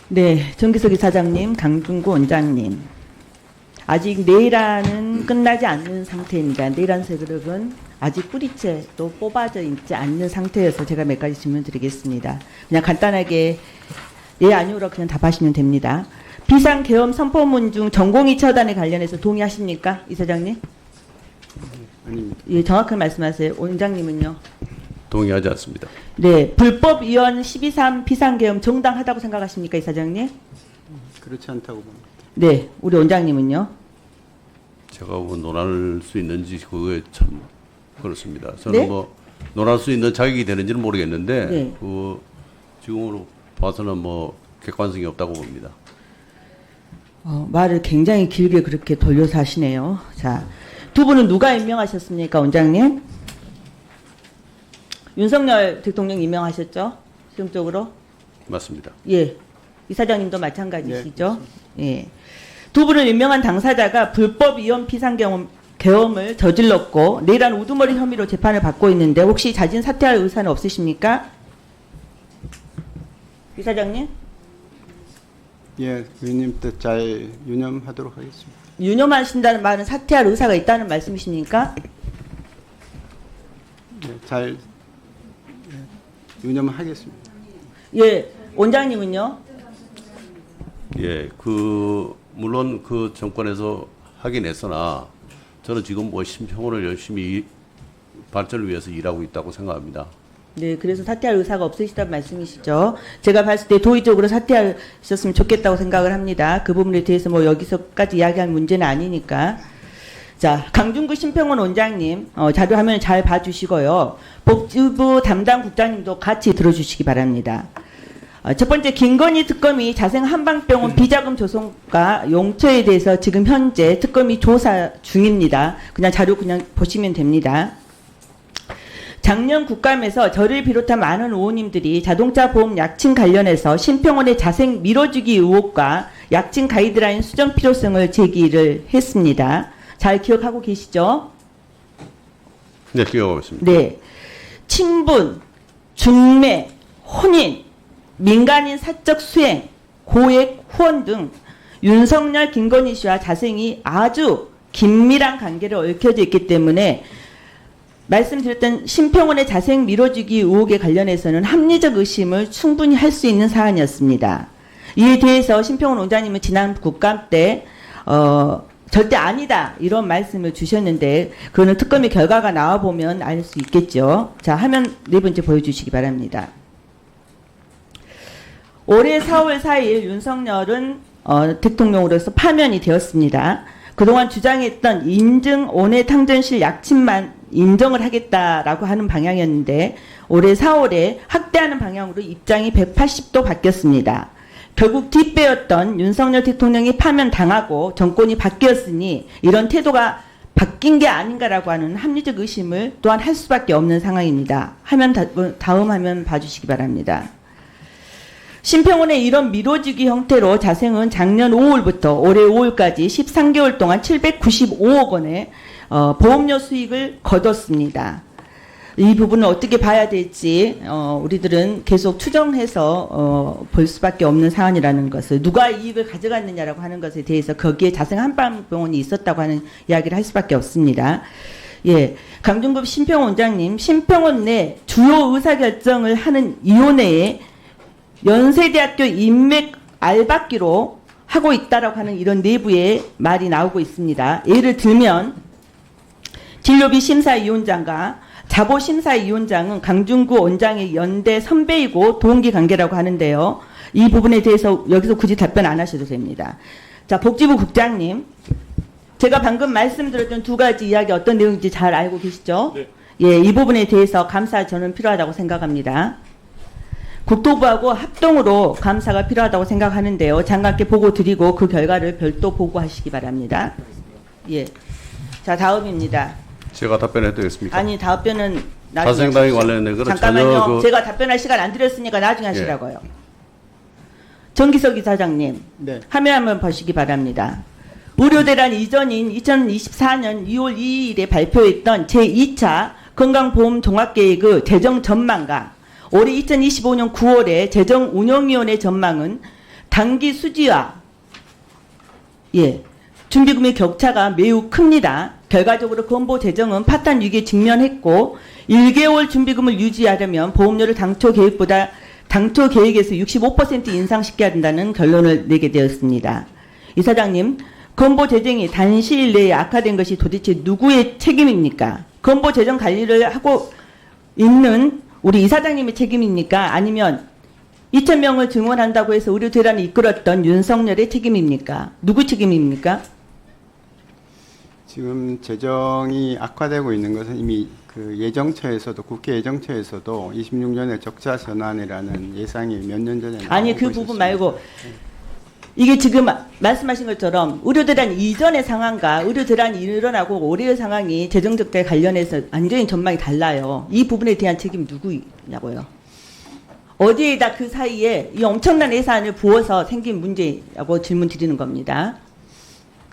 네, 정기석 이사장님, 강준구 원장님. 아직 내란은 끝나지 않는 상태입니다. 내란 세력은 아직 뿌리채 또 뽑아져 있지 않는 상태여서 제가 몇 가지 질문 드리겠습니다. 그냥 간단하게 예, 아니오라 그냥 답하시면 됩니다. 비상계엄 선포문 중 전공의 처단에 관련해서 동의하십니까? 이사장님? 아닙니다. 예, 정확하게 말씀하세요. 원장님은요? 동의하지 않습니다. 네, 불법 위헌 12.3 비상계엄 정당하다고 생각하십니까, 이사장님? 그렇지 않다고 봅니다. 네, 우리 원장님은요? 제가 뭐 논할 수 있는지 그거에 참 그렇습니다. 저는 네? 뭐 논할 수 있는 자격이 되는지는 모르겠는데 네. 그 지금으로 봐서는 뭐 객관성이 없다고 봅니다. 말을 굉장히 길게 그렇게 돌려서 하시네요. 자, 두 분은 누가 임명하셨습니까, 원장님? 윤석열 대통령 임명하셨죠? 실용적으로? 맞습니다. 예. 이사장님도 마찬가지시죠? 예. 두 분을 임명한 당사자가 불법 위헌 비상계엄을 저질렀고 내란 우두머리 혐의로 재판을 받고 있는데 혹시 자진 사퇴할 의사는 없으십니까? 이사장님? 예, 위원님 뜻 잘 유념하도록 하겠습니다. 유념하신다는 말은 사퇴할 의사가 있다는 말씀이십니까? 예, 잘 유념하겠습니다. 예. 원장님은요? 예, 물론 그 정권에서 하긴 했으나 저는 지금 뭐 심평원을 열심히 발전을 위해서 일하고 있다고 생각합니다. 네, 그래서 사퇴할 의사가 없으시다는 말씀이시죠. 제가 봤을 때 도의적으로 사퇴하셨으면 좋겠다고 생각을 합니다. 그 부분에 대해서 뭐 여기서까지 이야기할 문제는 아니니까. 자, 강준구 심평원 원장님, 자료 화면 잘 봐주시고요. 복지부 담당 국장님도 같이 들어주시기 바랍니다. 첫 번째, 김건희 특검이 자생 한방병원 비자금 조성과 용처에 대해서 지금 현재 특검이 조사 중입니다. 그냥 자료 그냥 보시면 됩니다. 작년 국감에서 저를 비롯한 많은 의원님들이 자동차 보험 약칭 관련해서 심평원의 자생 미뤄주기 의혹과 약칭 가이드라인 수정 필요성을 제기를 했습니다. 잘 기억하고 계시죠? 네, 기억하고 있습니다. 네. 친분, 중매, 혼인, 민간인 사적 수행, 고액 후원 등 윤석열, 김건희 씨와 자생이 아주 긴밀한 관계를 얽혀져 있기 때문에 말씀드렸던 심평원의 자생 미뤄주기 의혹에 관련해서는 합리적 의심을 충분히 할 수 있는 사안이었습니다. 이에 대해서 심평원 원장님은 지난 국감 때 절대 아니다 이런 말씀을 주셨는데 그거는 특검의 결과가 나와보면 알 수 있겠죠. 자, 화면 네 번째 보여주시기 바랍니다. 올해 4월 4일 윤석열은 대통령으로서 파면이 되었습니다. 그동안 주장했던 인증 원외 탕전실 약침만 인정을 하겠다라고 하는 방향이었는데 올해 4월에 확대하는 방향으로 입장이 180도 바뀌었습니다. 결국 뒷배였던 윤석열 대통령이 파면당하고 정권이 바뀌었으니 이런 태도가 바뀐 게 아닌가라고 하는 합리적 의심을 또한 할 수밖에 없는 상황입니다. 다음 화면 봐주시기 바랍니다. 심평원의 이런 미뤄지기 형태로 자생은 작년 5월부터 올해 5월까지 13개월 동안 795억 원의 보험료 수익을 거뒀습니다. 이 부분을 어떻게 봐야 될지 우리들은 계속 추정해서 볼 수밖에 없는 사안이라는 것을 누가 이익을 가져갔느냐라고 하는 것에 대해서 거기에 자생 한방병원이 있었다고 하는 이야기를 할 수밖에 없습니다. 예, 강준구 심평원 원장님, 심평원 내 주요 의사결정을 하는 위원회에 연세대학교 인맥 알박기로 하고 있다라고 하는 이런 내부의 말이 나오고 있습니다. 예를 들면 진료비 심사위원장과 자보심사위원장은 강준구 원장의 연대 선배이고 동기 관계라고 하는데요. 이 부분에 대해서 여기서 굳이 답변 안 하셔도 됩니다. 자, 복지부 국장님, 제가 방금 말씀드렸던 두 가지 이야기 어떤 내용인지 잘 알고 계시죠? 네. 예, 이 부분에 대해서 감사 저는 필요하다고 생각합니다. 국토부하고 합동으로 감사가 필요하다고 생각하는데요. 장관께 보고 드리고 그 결과를 별도 보고하시기 바랍니다. 예. 자, 다음입니다. 제가 답변해 드리겠습니다. 아니, 답변은 나중에 자생당에 하십시오. 관련된 거는 잠깐만요. 전혀 제가 답변할 시간 안 드렸으니까 나중에 하시라고요. 정기석 이사장님, 네. 화면 한번 보시기 바랍니다. 의료대란 이전인 2024년 2월 2일에 발표했던 제2차 건강보험 종합계획의 재정 전망과 올해 2025년 9월에 재정운용위원회 전망은 단기 수지와 준비금의 격차가 매우 큽니다. 결과적으로 건보 재정은 파탄 위기에 직면했고 1개월 준비금을 유지하려면 보험료를 당초 계획에서 65% 인상시켜야 한다는 결론을 내게 되었습니다. 이사장님, 건보 재정이 단시일 내에 악화된 것이 도대체 누구의 책임입니까? 건보 재정 관리를 하고 있는 우리 이사장님의 책임입니까? 아니면 2,000명을 증원한다고 해서 의료 대란을 이끌었던 윤석열의 책임입니까? 누구 책임입니까? 지금 재정이 악화되고 있는 것은 이미 그 예정처에서도 국회 예정처에서도 26년에 적자 전환이라는 예상이 몇 년 전에 아니 그 부분 말고 이게 지금 말씀하신 것처럼 의료 대란 이전의 상황과 의료 대란이 일어나고 올해의 상황이 재정 적자에 관련해서 완전히 전망이 달라요. 이 부분에 대한 책임이 누구냐고요? 어디에다 그 사이에 이 엄청난 예산을 부어서 생긴 문제라고 질문 드리는 겁니다.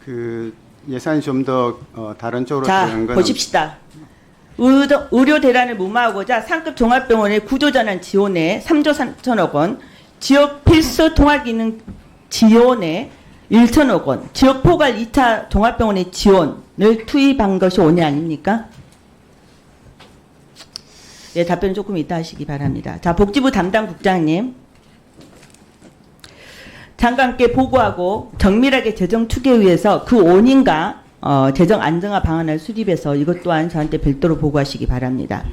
그 예산이 좀 더 다른 쪽으로 자, 들어간 건 보십시다. 의료 대란을 무마하고자 상급 종합병원의 구조전환 지원에 3조 3천억 원, 지역 필수 통합기능 지원에 1천억 원, 지역 포괄 2차 종합병원의 지원을 투입한 것이 원의 아닙니까? 예, 답변 조금 이따 하시기 바랍니다. 자, 복지부 담당 국장님. 장관께 보고하고 정밀하게 재정 추계에 의해서 그 원인과 재정 안정화 방안을 수립해서 이것 또한 저한테 별도로 보고하시기 바랍니다.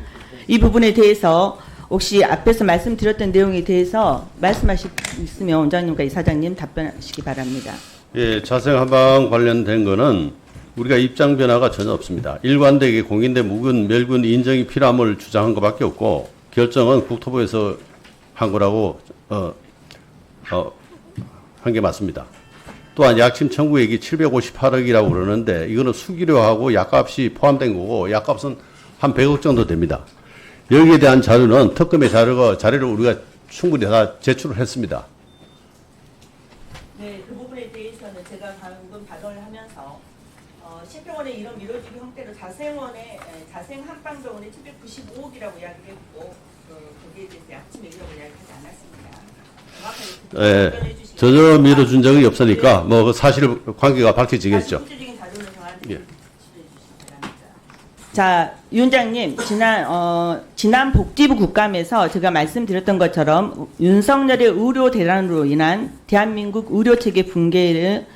이 부분에 대해서 혹시 앞에서 말씀드렸던 내용에 대해서 말씀하실 수 있으면 원장님과 이사장님 답변하시기 바랍니다. 예, 자생한방 관련된 거는 우리가 입장 변화가 전혀 없습니다. 일관되게 공인대 무근 멸군 인정이 필요함을 주장한 것밖에 없고 결정은 국토부에서 한 거라고 한 게 맞습니다. 또한 약침 청구액이 758억이라고 그러는데 이거는 수기료하고 약값이 포함된 거고 약값은 한 100억 정도 됩니다. 여기에 대한 자료는 특검의 자료를 우리가 충분히 다 제출을 했습니다. 네, 그 부분에 대해서는 제가 방금 발언을 하면서 시병원의 이런 미뤄지기 형태로 자생 한방병원에 795억이라고 이야기했고 거기에 대해서 약침액이라고 이야기하지 않았습니다. 정확하게 답변해 주시기 전혀 미뤄준 적이 없으니까 뭐 그 사실 관계가 밝혀지겠죠. 구체적인 자료는 저한테 예. 지도해 주시기 바랍니다. 자, 위원장님, 지난 복지부 국감에서 제가 말씀드렸던 것처럼 윤석열의 의료 대란으로 인한 대한민국 의료체계 붕괴가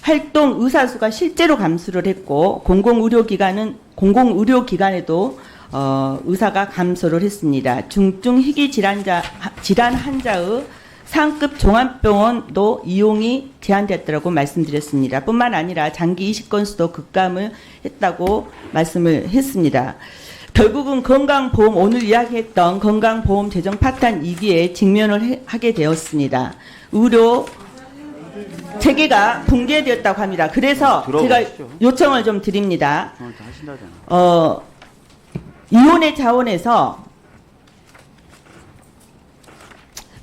활동 의사 수가 실제로 감소를 했고 공공의료기관에도 의사가 감소를 했습니다. 중증 희귀 질환 환자의 상급 종합병원도 이용이 제한됐다고 말씀드렸습니다. 뿐만 아니라 장기 이식 건수도 급감을 했다고 말씀을 했습니다. 결국은 건강보험, 오늘 이야기했던 건강보험 재정 파탄 위기에 직면을 하게 되었습니다. 의료 체계가 붕괴되었다고 합니다. 그래서 제가 요청을 좀 드립니다. 이혼의 자원에서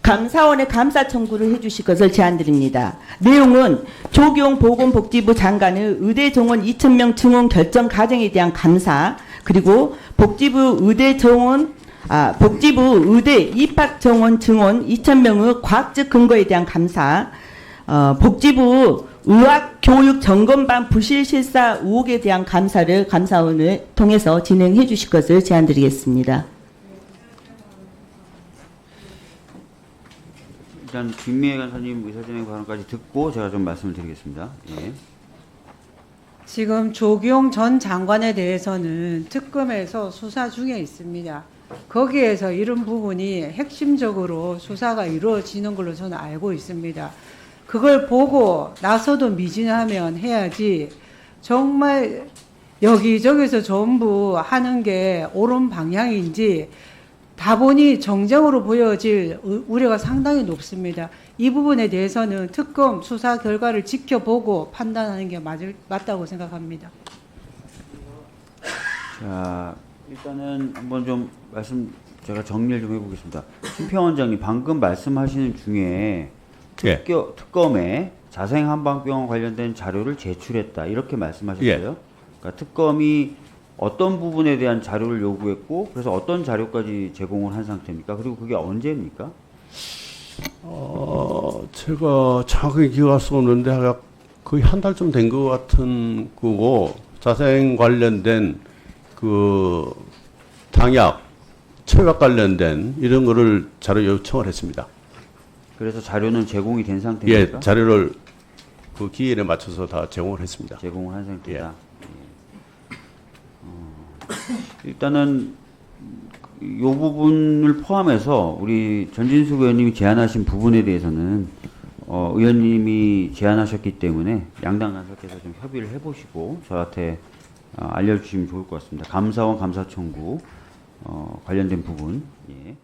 감사원에 감사 청구를 해주실 것을 제안드립니다. 내용은 조경 보건복지부 장관의 의대 정원 2,000명 증원 결정 과정에 대한 감사, 그리고 복지부 의대 입학 정원 증원 2,000명의 과학적 근거에 대한 감사, 복지부 의학교육 점검반 부실 실사 의혹에 대한 감사를 감사원을 통해서 진행해 주실 것을 제안드리겠습니다. 일단 김미애 간사님 의사진행 발언까지 듣고 제가 좀 말씀을 드리겠습니다. 예. 지금 조기용 전 장관에 대해서는 특검에서 수사 중에 있습니다. 거기에서 이런 부분이 핵심적으로 수사가 이루어지는 걸로 저는 알고 있습니다. 그걸 보고 나서도 미진하면 해야지 정말 여기저기서 전부 하는 게 옳은 방향인지 다분히 정쟁으로 보여질 우려가 상당히 높습니다. 이 부분에 대해서는 특검 수사 결과를 지켜보고 판단하는 게 맞다고 생각합니다. 자, 일단은 한번 좀 제가 정리를 좀 해보겠습니다. 심평 원장님 방금 말씀하시는 중에 예. 특검에 자생한방병원 관련된 자료를 제출했다 이렇게 말씀하셨어요. 예. 그러니까 특검이 어떤 부분에 대한 자료를 요구했고 그래서 어떤 자료까지 제공을 한 상태입니까? 그리고 그게 언제입니까? 제가 정확하게 기억할 수 없는데 거의 한 달쯤 된 것 같은 거고 자생 관련된 그 당약, 체약 관련된 이런 거를 자료 요청을 했습니다. 그래서 자료는 제공이 된 예, 상태입니까? 자료를 그 기일에 맞춰서 다 제공을 했습니다. 제공을 한 상태다. 예. 일단은 이 부분을 포함해서 우리 전진숙 의원님이 제안하신 부분에 대해서는 의원님이 제안하셨기 때문에 양당 간사께서 좀 협의를 해보시고 저한테 알려주시면 좋을 것 같습니다. 감사원 감사 청구 관련된 부분. 예.